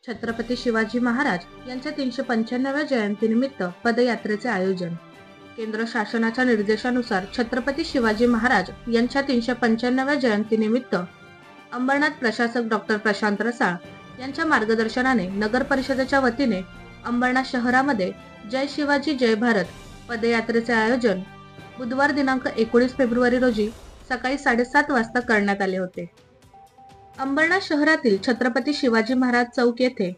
छत्रपती शिवाजी महाराज यांच्या 395व्या जयंतीनिमित्त पदयात्रेचे आयोजन. केंद्र शासनाच्या निर्देशानुसार छत्रपती शिवाजी महाराज यांच्या 395व्या जयंतीनिमित्त अंबरनाथ प्रशासक डॉक्टर प्रशांत रसाळ यांच्या मार्गदर्शनाने नगर परिषदेच्या वतीने अंबरनाथ शहरामध्ये जय शिवाजी जय भारत पदयात्रेचे आयोजन बुधवार दिनांक 19 फेब्रुवारी रोजी सकाळी 7:30 वाजता करण्यात आले होते. अंबरनाथ शहरातील छत्रपती शिवाजी महाराज चौक येथे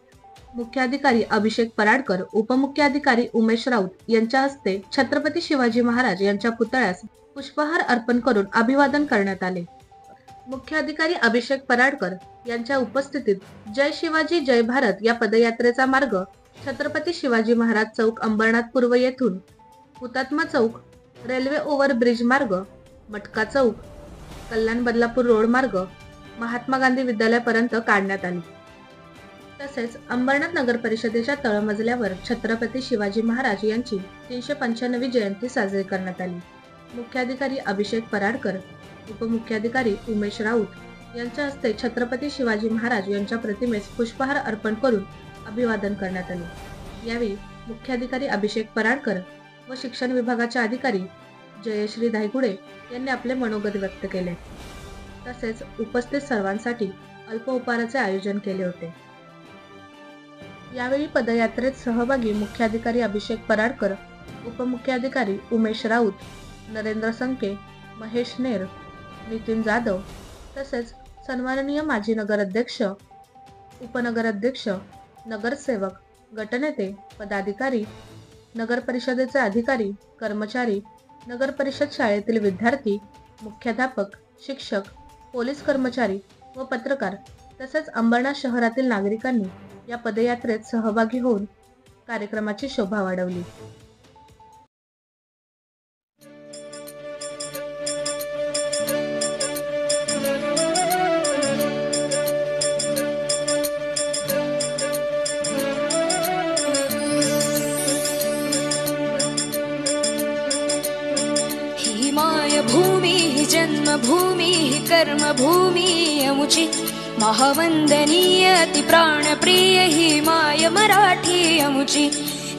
मुख्याधिकारी अभिषेक पराडकर, उपमुख्याधिकारी उमेश राऊत यांच्या हस्ते छत्रपती शिवाजी महाराज यांच्या पुतळ्यास पुष्पहार अर्पण करून अभिवादन करण्यात आले. मुख्याधिकारी अभिषेक पराडकर यांच्या उपस्थितीत जय शिवाजी जय भारत या पदयात्रेचा मार्ग छत्रपती शिवाजी महाराज चौक अंबरनाथ पूर्व येथून Hutatma Chowk, railway over bridge मार्ग, मटका चौक, कल्याण बदलापूर रोड मार्ग, महात्मा गांधी विद्यालयापर्यंत काढण्यात आली. तसेच अंबरनाथ नगर परिषदेच्या तळमजल्यावर छत्रपती शिवाजी महाराज यांची 395वी जयंती साजरी करण्यात आली. मुख्याधिकारी अभिषेक पराडकर, उपमुख्याधिकारी उमेश राऊत यांच्या हस्ते छत्रपती शिवाजी महाराज यांच्या प्रतिमेस पुष्पहार अर्पण करून अभिवादन करण्यात आले. यावेळी मुख्याधिकारी अभिषेक पराडकर व शिक्षण विभागाचे अधिकारी जयश्री धायगुडे यांनी आपले मनोगत व्यक्त केले. तसेच उपस्थित सर्वांसाठी अल्प उपहाराचे आयोजन केले होते. यावेळी पदयात्रेत सहभागी मुख्याधिकारी अभिषेक पराडकर, उपमुख्याधिकारी उमेश राऊत, नरेंद्र संके, महेश नेर, नितीन जाधव तसेच सन्माननीय माजी नगराध्यक्ष, उपनगराध्यक्ष, नगरसेवक, गटनेते, पदाधिकारी, नगर परिषदेचे अधिकारी, कर्मचारी, नगर परिषद शाळेतील विद्यार्थी, मुख्याध्यापक, शिक्षक, पोलीस कर्मचारी व पत्रकार तसेच अंबरनाथ शहरातील नागरिकांनी या पदयात्रेत सहभागी होऊन कार्यक्रमाची शोभा वाढवली. ही मायभूमी, ही जन्मभूमी, ही कर्मभूमी अमुची, महावंदनीय अति प्राणप्रिय ही माय मराठी अमुची.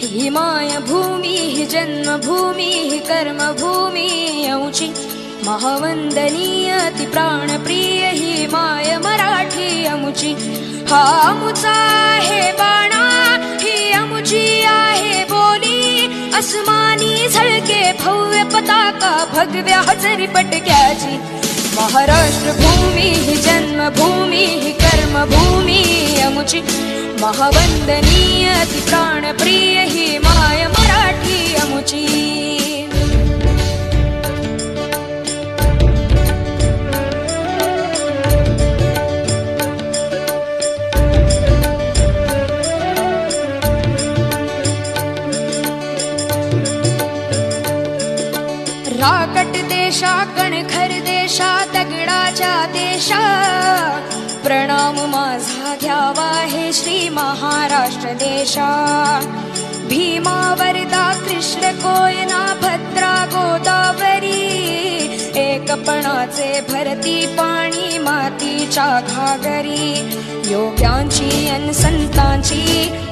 ही मायभूमी, ही जन्मभूमी, ही कर्मभूमी अमुची, महावंदनीय अति प्राणप्रिय ही माय मराठी अमुची. हा अमुचा आहे बाणा, ही अमुची आहे बोली, अस्मानी झळके भव्य पताका भगव्या हजरी पटक्याची. महाराष्ट्र भूमी, ही जन्मभूमी, ही कर्मभूमी अमुची, महावंदनीय अति प्राणप्रिय ही माय मराठी अमुची. राकट देशा, कणखर देशा, दगडाच्या देशा, प्रणाम माझा घ्यावा हे श्री महाराष्ट्र देशा. भीमा, वरदा, कृष्ण, कोयना, भद्रा, गोदावरी, एकपणाचे भरती पाणी मातीच्या घागरी. योग्यांची अन संतांची,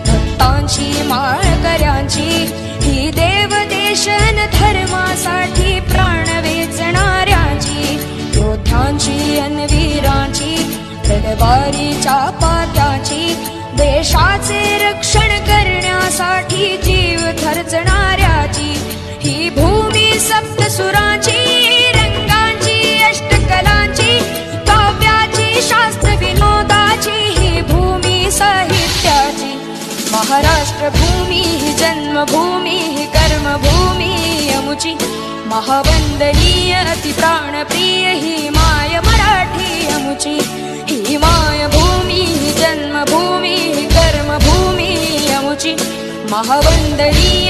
भक्तांची, माळकऱ्यांची, ही देवदेशन धर्मासाठी प्राण वेचणाऱ्यांची, योद्ध्यांची अन वीरांची, तलवारीच्या पात्याची, देशाचे रक्षण करण्यासाठी जीव खर्चणाऱ्याची. ही भूमी सप्तसुरांची, रंगांची, अष्टकलांची, काव्याची, शास्त्र विनोदाची, ही भूमी साहित्याची. महाराष्ट्र भूमी, ही जन्मभूमी, ही कर्मभूमी अमुची, महावंदनीय अति प्राणप्रिय ही माय मराठी अमुची. ही मायभूमी, ही जन्मभूमी, ही कर्मभूमी अमुची, महावंदनीय